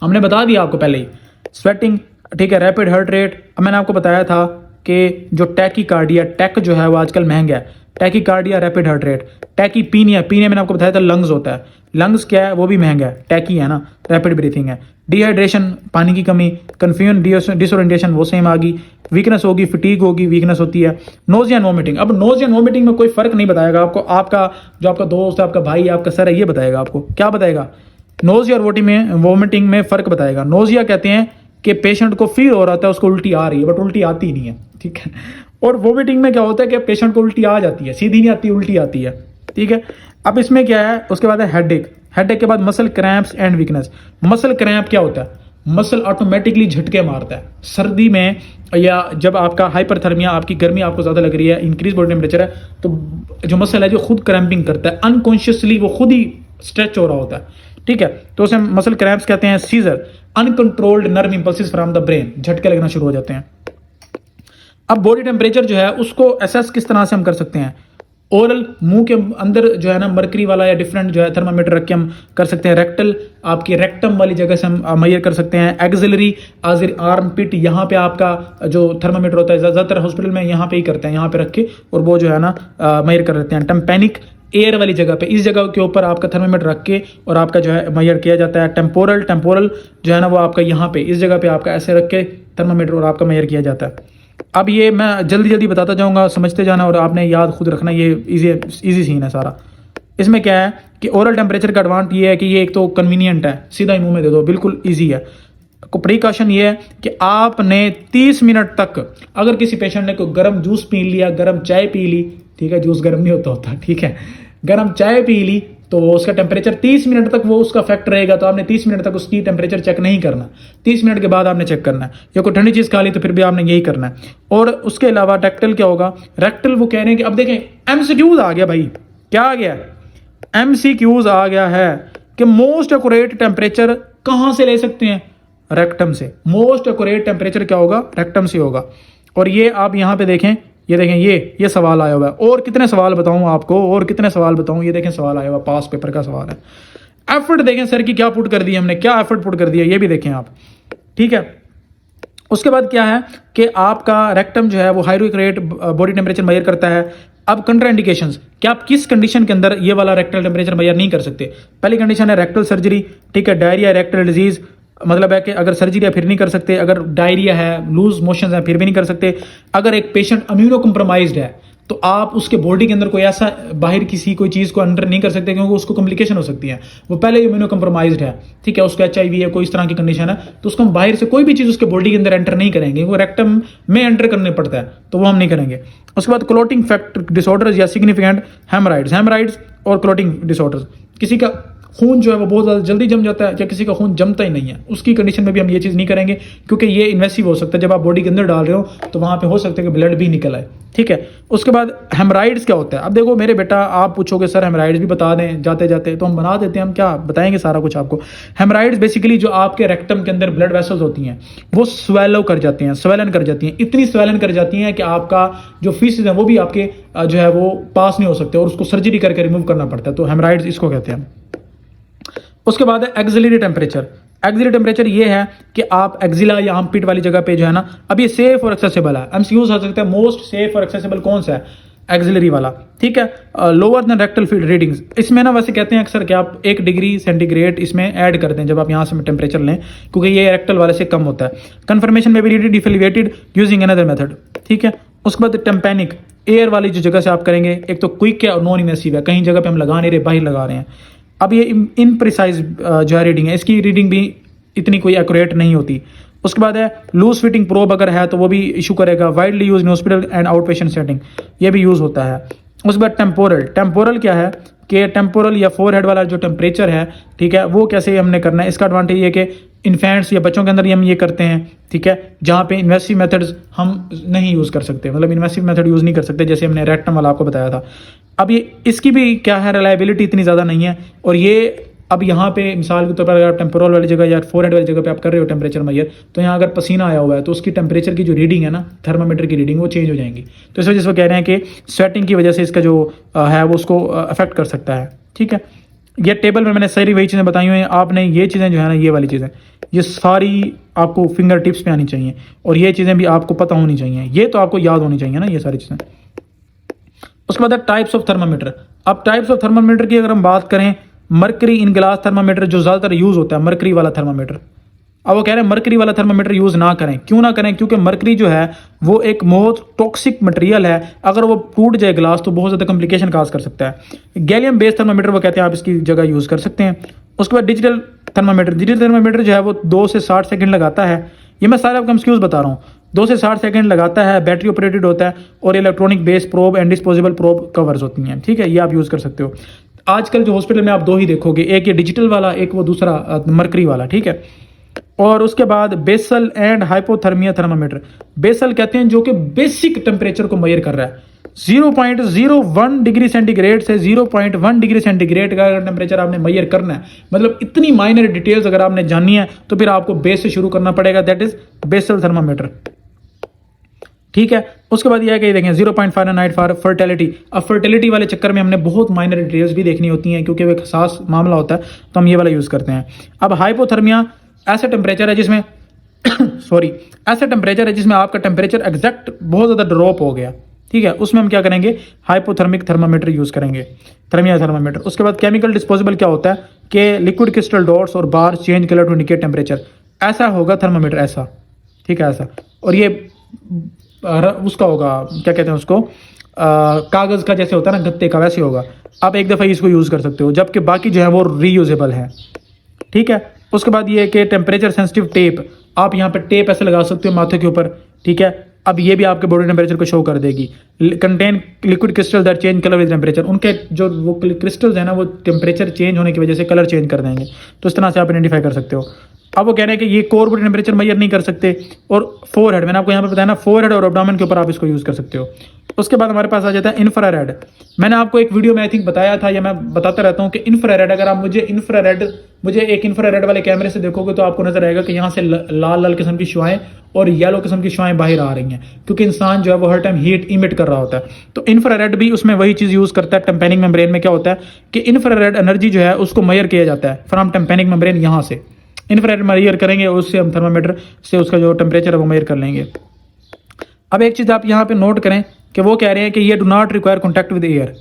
हमने बता दिया आपको पहले ही स्वेटिंग, ठीक है, रैपिड हार्ट रेट। अब मैंने आपको बताया था कि जो टैकीकार्डिया, टैक जो है वो आजकल महंगा है, टैकीकार्डिया, रैपिड हार्ट रेट, टैकीपीनिया, पीनिया मैंने आपको बताया था लंग्स होता है, लंग्स क्या है वो भी महंगा है, टैकी है ना, रैपिड ब्रीथिंग है। डिहाइड्रेशन, पानी की कमी, कन्फ्यूजन, डिसओरिएंटेशन वो सेम आ गई, वीकनेस होगी, फटीग होगी, वीकनेस होती है। नोजिया एंड वोमिटिंग, अब नोजिया एंड वोमिटिंग में कोई फर्क नहीं बताएगा आपको, आपका जो आपका दोस्त है, आपका भाई, आपका सर है, ये बताएगा आपको, क्या बताएगा, नोजिया और वोमिटिंग में फर्क बताएगा। नोजिया कहते हैं कि पेशेंट को फील हो रहा था उसको उल्टी आ रही है बट उल्टी आती नहीं है, ठीक है। और वोमिटिंग में क्या होता है कि पेशेंट को उल्टी आ जाती है, सीधी नहीं आती, उल्टी आती है, ठीक है। अब इसमें क्या है, उसके बाद है हेडेक, हेडेक के बाद muscle cramps and weakness. Muscle cramp क्या होता है, मसल ऑटोमेटिकली झटके मारता है सर्दी में, या जब आपका हाइपरथर्मिया, आपकी गर्मी आपको ज़्यादा लग रही है, इंक्रीज बॉडी टेम्परेचर है, तो जो मसल है जो खुद क्रैम्पिंग करता है, अनकॉन्शियसली वो खुद ही स्ट्रेच हो रहा होता है, ठीक है, तो उसे मसल क्रैम्प्स कहते हैं। Seizure, uncontrolled nerve impulses from the brain, झटके लगना शुरू हो जाते हैं। अब बॉडी टेम्परेचर जो है उसको असेस किस तरह से हम कर सकते हैं, ओरल, मुंह के अंदर जो है ना मर्करी वाला या डिफरेंट जो है थर्मामीटर रख के हम कर सकते हैं। रेक्टल, आपकी रेक्टम वाली जगह से हम मेजर कर सकते हैं। एक्सिलरी, आर्म पिट, यहाँ पे आपका जो थर्मामीटर होता है ज़्यादातर हॉस्पिटल में यहाँ पे ही करते हैं, यहाँ पे रख के और वो जो है ना मेजर कर लेते हैं। टेम्पेनिक, एयर वाली जगह पे, इस जगह के ऊपर आपका थर्मामीटर रख के और आपका जो है मेजर किया जाता है। टेम्पोरल जो है ना वो आपका यहाँ पे इस जगह पे आपका ऐसे रख के थर्मामीटर और आपका मेजर किया जाता है। अब ये मैं जल्दी बताता जाऊंगा, समझते जाना और आपने याद खुद रखना, ये इजी सीन है सारा। इसमें क्या है कि ओरल टेम्परेचर का एडवांटेज ये है कि ये एक तो कन्वीनियंट है, सीधा ही मुंह में दे दो, बिल्कुल ईजी है। प्रिकॉशन ये है कि आपने 30 मिनट तक, अगर किसी पेशेंट ने कोई गर्म जूस पी लिया, गर्म चाय पी ली, ठीक है, जूस गर्म नहीं होता, ठीक है, गर्म चाय पी ली, तो उसका टेम्परेचर 30 मिनट तक वो उसका इफेक्ट रहेगा, तो आपने 30 मिनट तक उसकी टेम्परेचर चेक नहीं करना, 30 मिनट के बाद आपने चेक करना है। या कोई ठंडी चीज़ खा ली तो फिर भी आपने यही करना है। और उसके अलावा रेक्टल क्या होगा, रेक्टल वो कह रहे हैं कि अब देखें एमसीक्यूज आ गया भाई, क्या आ गया, एमसीक्यूज आ गया है कि मोस्ट एक्यूरेट टेम्परेचर कहाँ से ले सकते हैं, रेक्टम से। मोस्ट एक्यूरेट टेम्परेचर क्या होगा, रेक्टम से होगा। और ये आप यहाँ पे देखें, ये देखें, ये सवाल आया हुआ है। और कितने सवाल बताऊं आपको, और कितने सवाल बताऊं, ये देखें सवाल आया हुआ, पास पेपर का सवाल है। एफर्ट देखें सर की क्या पुट कर दी हमने, क्या एफर्ट पुट कर दिया, ये भी देखें आप, ठीक है। उसके बाद क्या है कि आपका रेक्टम जो है वो हाइड्रोक्रेट बॉडी टेम्परेचर मेजर करता है। अब कंट्राइंडिकेशंस, क्या आप किस कंडीशन के अंदर ये वाला रेक्टल टेम्परेचर मेजर नहीं कर सकते। पहली कंडीशन है रेक्टल सर्जरी, ठीक है, डायरिया, रेक्टल डिजीज, मतलब है कि अगर सर्जरी है फिर नहीं कर सकते, अगर डायरिया है, लूज मोशंस है फिर भी नहीं कर सकते, अगर एक पेशेंट इम्यूनो कॉम्प्रोमाइज्ड है तो आप उसके बॉडी के अंदर कोई ऐसा बाहर किसी कोई चीज़ को अंडर नहीं कर सकते क्योंकि उसको कॉम्प्लिकेशन हो सकती है, वो पहले इम्यूनो कॉम्प्रोमाइज्ड है, ठीक है, उसको HIV है, कोई इस तरह की कंडीशन है, तो उसको हम बाहर से कोई भी चीज़ उसके बॉडी के अंदर एंटर नहीं करेंगे, वो रेक्टम में एंटर करने पड़ता है, तो वो हम नहीं करेंगे। उसके बाद क्लोटिंग फैक्टर डिसऑर्डर्स या सिग्निफिकेंट हेमराइड्स और क्लोटिंग डिसऑर्डर्स, किसी का खून जो है वो बहुत ज़्यादा जल्दी जम जाता है या किसी का खून जमता ही नहीं है, उसकी कंडीशन में भी हम ये चीज़ नहीं करेंगे क्योंकि ये इन्वेसिव हो सकता है, जब आप बॉडी के अंदर डाल रहे हो तो वहाँ पे हो सकता है कि ब्लड भी निकल आए, ठीक है। उसके बाद हेमराइड्स क्या होता है, अब देखो मेरे बेटा, आप पूछोगे सर हेमराइड्स भी बता दें जाते जाते, तो हम बना देते हैं, हम क्या बताएंगे सारा कुछ आपको। हेमराइड्स बेसिकली जो आपके रेक्टम के अंदर ब्लड वेसल्स होती हैं वो स्वेलन कर जाती हैं, इतनी स्वेलन कर जाती हैं कि आपका जो फीसेस है वो भी आपके जो है वो पास नहीं हो सकते और उसको सर्जरी करके रिमूव करना पड़ता है, तो हेमराइड्स इसको कहते हैं। उसके बाद है एक्सिलरी टेम्परेचर। एक्सिलरी टेम्परेचर ये है कि आप एक्सिला या आर्मपिट वाली जगह पे जो है ना, अब ये सेफ और एक्सेसिबल है, एमसीक्यूज हो सकता है मोस्ट सेफ और एक्सेसिबल कौन सा है, एक्सिलरी वाला, ठीक है। Lower than rectal field readings, इसमें ना वैसे कहते हैं अक्सर कि आप 1 डिग्री सेंटीग्रेड इसमें ऐड करते हैं जब आप यहाँ से टेम्परेचर लें, क्योंकि ये रेक्टल वाले से कम होता है। कन्फर्मेशन में भी रीड इफेलिवेटेड यूजिंग अनदर मेथड, ठीक है। उसके बाद टेम्पेनिक, एयर वाली जो जगह से आप करेंगे, एक तो क्विक है और नॉन इनवेसिव है, कहीं जगह पे हम लगा नहीं रहे, बाहर लगा रहे हैं। अब ये इनप्रिसाइज जो है रीडिंग है, इसकी रीडिंग भी इतनी कोई एक्यूरेट नहीं होती। उसके बाद है लूज फिटिंग प्रोब, अगर है तो वो भी इशू करेगा। Widely use in hospital and out patient setting, ये भी यूज होता है। उसके बाद टेम्पोरल, टेम्पोरल क्या है कि टेम्पोरल या फोरहेड वाला जो टेम्परेचर है, ठीक है, वो कैसे हमने करना है। इसका एडवांटेज ये कि इन्फेंट्स या बच्चों के अंदर हम ये करते हैं, ठीक है, जहाँ पे इन्वेसिव मेथड्स हम नहीं यूज़ कर सकते, मतलब इन्वेसिव मेथड यूज़ नहीं कर सकते, जैसे हमने रेक्टम वाला आपको बताया था। अब ये इसकी भी क्या है, रिलायबिलिटी इतनी ज़्यादा नहीं है। और ये अब यहाँ पे मिसाल के तौर पर अगर आप टेम्पोरल वाली जगह या फोरहेड वाली जगह पे आप कर रहे हो टेम्परेचर मेजर, तो यहाँ अगर पसीना आया हुआ है तो उसकी टेम्परेचर की जो रीडिंग है ना, थर्मामीटर की रीडिंग, वो चेंज हो जाएंगी। तो इस वजह से वो कह रहे हैं कि स्वेटिंग की वजह से इसका जो है वो उसको अफेक्ट कर सकता है, ठीक है। ये टेबल में मैंने सारी वही चीज़ें बताई हुई हैं, आपने ये चीज़ें जो है ना, ये वाली चीज़ें, ये सारी आपको फिंगर टिप्स पे आनी चाहिए, और ये चीज़ें भी आपको पता होनी चाहिए, ये तो आपको याद होनी चाहिए ना, ये सारी चीज़ें। उसके बाद टाइप्स ऑफ थर्मामीटर। अब टाइप्स ऑफ थर्मामीटर की अगर हम बात करें, मरकरी इन ग्लास थर्मामीटर जो ज़्यादातर यूज़ होता है, मरकरी वाला थर्मामीटर। अब वो कह रहे हैं मरकरी वाला थर्मामीटर यूज़ ना करें। क्यों ना करें? क्योंकि मरकरी जो है वो एक बहुत टॉक्सिक मटेरियल है, अगर वो टूट जाए ग्लास तो बहुत ज़्यादा कॉम्प्लिकेशन काज कर सकता है। गैलियम बेस्ड थर्मामीटर वो कहते हैं आप इसकी जगह यूज़ कर सकते हैं। उसके बाद डिजिटल थर्मामीटर, डिजिटल थर्मामीटर जो है वो 2 से 60 सेकंड लगाता है। ये मैं सारे आपको एक्सक्यूज बता रहा हूँ, 2 से 60 सेकंड लगाता है, बैटरी ऑपरेटेड होता है, और electronic base probe and disposable probe covers होती हैं, ठीक है, ये आप यूज़ कर सकते हो। आजकल जो हॉस्पिटल में आप 2 ही देखोगे, एक ये डिजिटल वाला, एक वो दूसरा मरकरी वाला, ठीक है। और उसके बाद basal and hypothermia thermometer. Basal कहते हैं जो कि बेसिक टेम्परेचर को मेजर कर रहा है। 0.01 डिग्री सेंटीग्रेड से 0.1 डिग्री सेंटीग्रेड का टेम्परेचर आपने मेजर करना है, मतलब इतनी माइनर डिटेल्स अगर आपने जाननी है तो फिर आपको बेस से शुरू करना पड़ेगा, दैट इज बेसल थर्मामीटर, ठीक है। उसके बाद यह है कि देखें 0.5 फारेनहाइट फॉर फर्टिलिटी। अब फर्टिलिटी वाले चक्कर में हमने बहुत माइनर डिटेल्स भी देखनी होती हैं, क्योंकि वो एक खास मामला होता है, तो हम ये वाला यूज़ करते हैं। अब हाइपोथर्मिया ऐसा टेम्परेचर है जिसमें सॉरी ऐसा टेम्परेचर है जिसमें आपका टेम्परेचर एग्जैक्ट बहुत ज़्यादा ड्रॉप हो गया, ठीक है, उसमें हम क्या करेंगे, हाइपोथर्मिक थर्मामीटर यूज़ करेंगे, थर्मिया थर्मामीटर। उसके बाद केमिकल डिस्पोजेबल क्या होता है कि लिक्विड क्रिस्टल डॉट्स और bar change colour to indicate temperature, ऐसा होगा थर्मामीटर, ऐसा, ठीक है, ऐसा। और ये उसका होगा, क्या कहते हैं उसको, कागज़ का जैसे होता है ना, गत्ते का, वैसे होगा। आप एक दफ़ा इसको यूज़ कर सकते हो, जबकि बाकी जो है वो रीयूजेबल है, ठीक है। उसके बाद ये कि टेम्परेचर सेंसिटिव टेप, आप यहाँ पे टेप ऐसे लगा सकते हो माथे के ऊपर, ठीक है। अब ये भी आपके बॉडी टेम्परेचर को शो कर देगी। Contain liquid crystal that change colour with temperature, उनके जो वो क्रिस्टल्स है ना, वो टेम्परेचर चेंज होने की वजह से कलर चेंज कर देंगे, तो इस तरह से आप आइडेंटिफाई कर सकते हो। अब वो कह रहे हैं कि ये कोर बॉडी टेम्परेचर मेजर नहीं कर सकते। और फोरहेड, मैंने आपको यहाँ पर बताया ना, फोरहेड और एब्डोमेन के ऊपर आप इसको यूज़ कर सकते हो। उसके बाद हमारे पास आ जाता है इंफ्रारेड। मैंने आपको एक वीडियो में आई थिंक बताया था, या मैं बताता रहता हूँ कि इंफ्रारेड, अगर आप मुझे एक इंफ्रारेड वाले कैमरे से देखोगे तो आपको नजर आएगा कि यहाँ से लाल लाल किस्म की शुआएं और येलो किस्म की शुआएं बाहर आ रही हैं, क्योंकि इंसान जो है वो हर टाइम हीट इमिट कर रहा होता है। तो इंफ्रारेड भी उसमें वही चीज़ यूज़ करता है। टेम्पेनिक मेम्ब्रेन में क्या होता है कि इंफ्रारेड एनर्जी जो है उसको मेजर किया जाता है फ्रॉम टेम्पेनिक मेम्ब्रेन, यहाँ से इंफ्रारेड मेजर करेंगे, उससे हम थर्मामीटर से उसका जो टेम्परेचर है वो मेजर कर लेंगे। अब एक चीज़ आप यहाँ पे नोट करें कि वो कह रहे हैं कि ये do not require contact with air,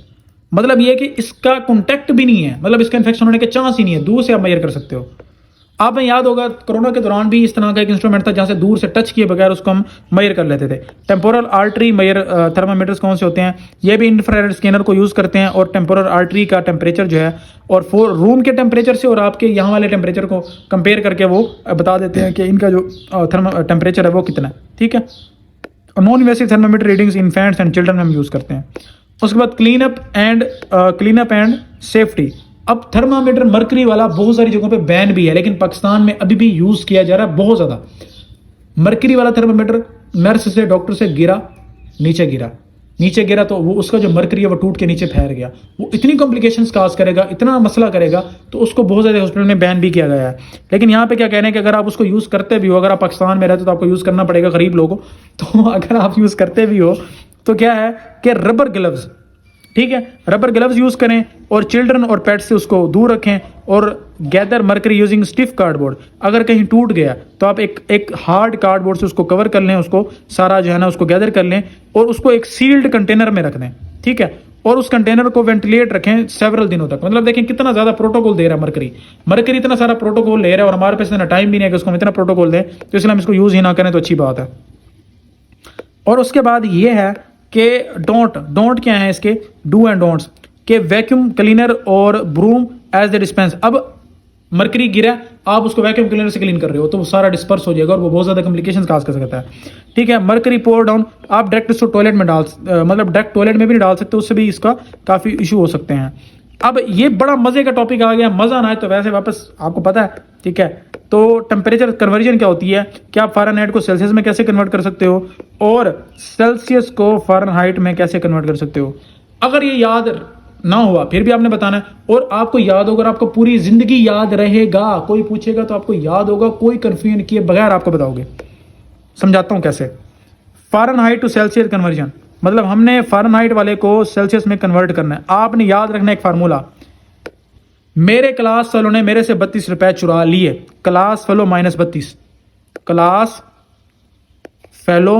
मतलब ये कि इसका कॉन्टैक्ट भी नहीं है, मतलब इसका इन्फेक्शन होने के चांस ही नहीं है, दूर से आप मेजर कर सकते हो। आप में याद होगा कोरोना के दौरान भी इस तरह का एक इंस्ट्रूमेंट था जहाँ से दूर से टच किए बगैर उसको हम मेजर कर लेते थे। टेम्पोरल आर्टरी मेजर थर्मामीटर्स कौन से होते हैं, ये भी इंफ्रारेड स्कैनर को यूज़ करते हैं, और टेम्पोरल आर्टरी का टेम्परेचर जो है और रूम के टेम्परेचर से और आपके यहाँ वाले टेम्परेचर को कंपेयर करके वो बता देते हैं कि इनका जो टेम्परेचर है वो कितना है, ठीक है। और non invasive thermometer readings infants and children में हम यूज़ करते हैं। उसके बाद क्लीन अप एंड सेफ्टी। अब थर्मामीटर मरकरी वाला बहुत सारी जगहों पे बैन भी है, लेकिन पाकिस्तान में अभी भी यूज़ किया जा रहा है बहुत ज़्यादा। मरकरी वाला थर्मामीटर नर्स से, डॉक्टर से नीचे गिरा तो वो उसका जो मरकरी है वो टूट के नीचे फैल गया, वो इतनी कॉम्प्लिकेशंस काज करेगा, इतना मसला करेगा, तो उसको बहुत ज़्यादा हॉस्पिटल में बैन भी किया गया है। लेकिन यहाँ पे क्या कहने हैं कि अगर आप उसको यूज़ करते भी हो, अगर आप पाकिस्तान में रहते हो तो आपको यूज़ करना पड़ेगा, गरीब लोगों, तो अगर आप यूज़ करते भी हो तो क्या है कि रबर ग्लव्स, ठीक है, रबर ग्लव्स यूज़ करें और चिल्ड्रन और पेट से उसको दूर रखें। और gather mercury using stiff cardboard, अगर कहीं टूट गया तो आप एक हार्ड कार्डबोर्ड से उसको कवर कर लें, उसको सारा जो है ना उसको गैदर कर लें और उसको एक सील्ड कंटेनर में रख दें, ठीक है, और उस कंटेनर को वेंटिलेट रखें सेवरल दिनों तक। मतलब देखें कितना ज्यादा प्रोटोकॉल दे रहा है मरकरी इतना सारा प्रोटोकॉल ले रहा है और हमारे पास इतना टाइम भी नहीं है कि उसको हम इतना प्रोटोकॉल दें, तो इसलिए हम इसको यूज ही ना करें तो अच्छी बात है। और उसके बाद ये है कि डोंट क्या है इसके, डू एंड डोंट्स के वैक्यूम क्लीनर और ब्रूम एज द डिस्पेंस। अब मरकरी गिरा, आप उसको वैक्यूम क्लीनर से क्लीन कर रहे हो तो वो सारा डिस्पर्स हो जाएगा और वो बहुत ज्यादा कॉम्प्लिकेशंस काज कर सकता है, ठीक है। मरकरी पोर डाउन, आप डायरेक्ट इसको टॉयलेट में मतलब डायरेक्ट टॉयलेट में भी नहीं डाल सकते, उससे भी इसका काफी इशू हो सकते हैं। अब ये बड़ा मजे का टॉपिक आ गया, मजा ना आए तो वैसे वापस आपको पता है, ठीक है। तो टेम्परेचर कन्वर्जन क्या होती है, क्या आप फ़ारेनहाइट को सेल्सियस में कैसे कन्वर्ट कर सकते हो और सेल्सियस को फ़ारेनहाइट में कैसे कन्वर्ट कर सकते हो। अगर ये याद ना हुआ फिर भी आपने बताना है, और आपको याद होगा, आपको पूरी जिंदगी याद रहेगा, कोई पूछेगा तो आपको याद होगा, कोई कंफ्यूजन किए बगैर आपको बताओगे। समझाता हूं कैसे। फ़ारेनहाइट टू सेल्सियस कन्वर्जन, मतलब हमने फ़ारेनहाइट वाले को सेल्सियस में कन्वर्ट करना है। आपने याद रखना एक फार्मूला, मेरे क्लास फेलो ने मेरे से 32 रुपए चुरा लिए, क्लास फेलो -32, क्लास फेलो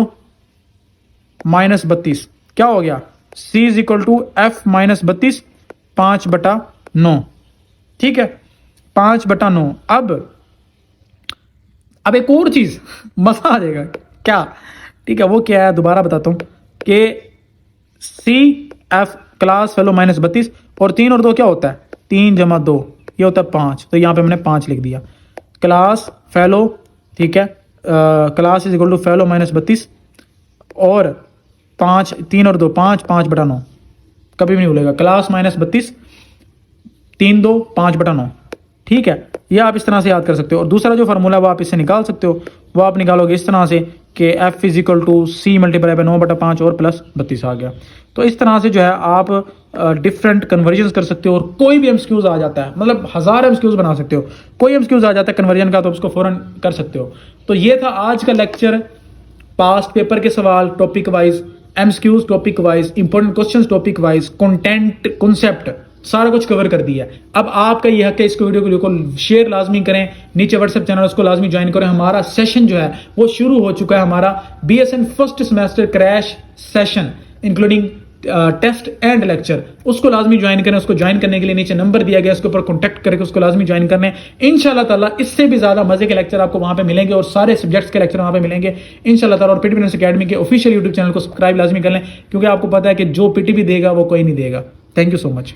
-32 क्या हो गया, C is equal to F -32 5/9, ठीक है, 5/9। अब एक और चीज मजा आ जाएगा क्या, ठीक है, वो क्या है दोबारा बताता हूं कि CF क्लास फेलो -32 और 3 और 2 क्या होता है, 3 + 2 ये होता है 5, तो यहां पे मैंने 5 लिख दिया। क्लास फेलो, ठीक है, class is equal to fellow -32 और 5, 3 और 2 5, 5/9 कभी भी नहीं भूलेगा, क्लास -32 3 2 5/9, ठीक है। ये आप इस तरह से याद कर सकते हो। और दूसरा जो फार्मूला वो आप इससे निकाल सकते हो, वो आप निकालोगे इस तरह से कि F is equal to C × 9/5 और प्लस 32 आ गया। तो इस तरह से जो है आप डिफरेंट कन्वर्जन कर सकते हो और कोई भी एमसीक्यूज आ जाता है, मतलब 1000 एमसीक्यूज बना सकते हो, कोई एमसीक्यूज आ जाता है कन्वर्जन का तो उसको फौरन कर सकते हो। तो ये था आज का लेक्चर, पास्ट पेपर के सवाल topic wise, MCQs topic wise, important questions topic wise, content concept सारा कुछ कवर कर दिया। अब आपका ये हक है इसको वीडियो को शेयर लाजमी करें, नीचे व्हाट्सएप चैनल उसको लाजमी ज्वाइन करें। हमारा सेशन जो है वो शुरू हो चुका है, हमारा BSN first semester crash session including test and lecture, उसको लाजमी ज्वाइन करें। उसको ज्वाइन करने के लिए नीचे नंबर दिया गया, उसके ऊपर कॉन्टैक्ट करके उसको लाजमी ज्वाइन करने। इंशाल्लाह ताला इससे भी ज्यादा मजे के लेक्चर आपको वहां पे मिलेंगे और सारे सब्जेक्ट्स के लेक्चर वहां पे मिलेंगे इंशाल्लाह ताला। और पीटी विनर्स अकेडमी के ऑफिशियल यूट्यूब चैनल को सब्सक्राइब लाजमी कर लें, क्योंकि आपको पता है कि जो पीटीवी देगा वो कोई नहीं देगा। Thank you so much.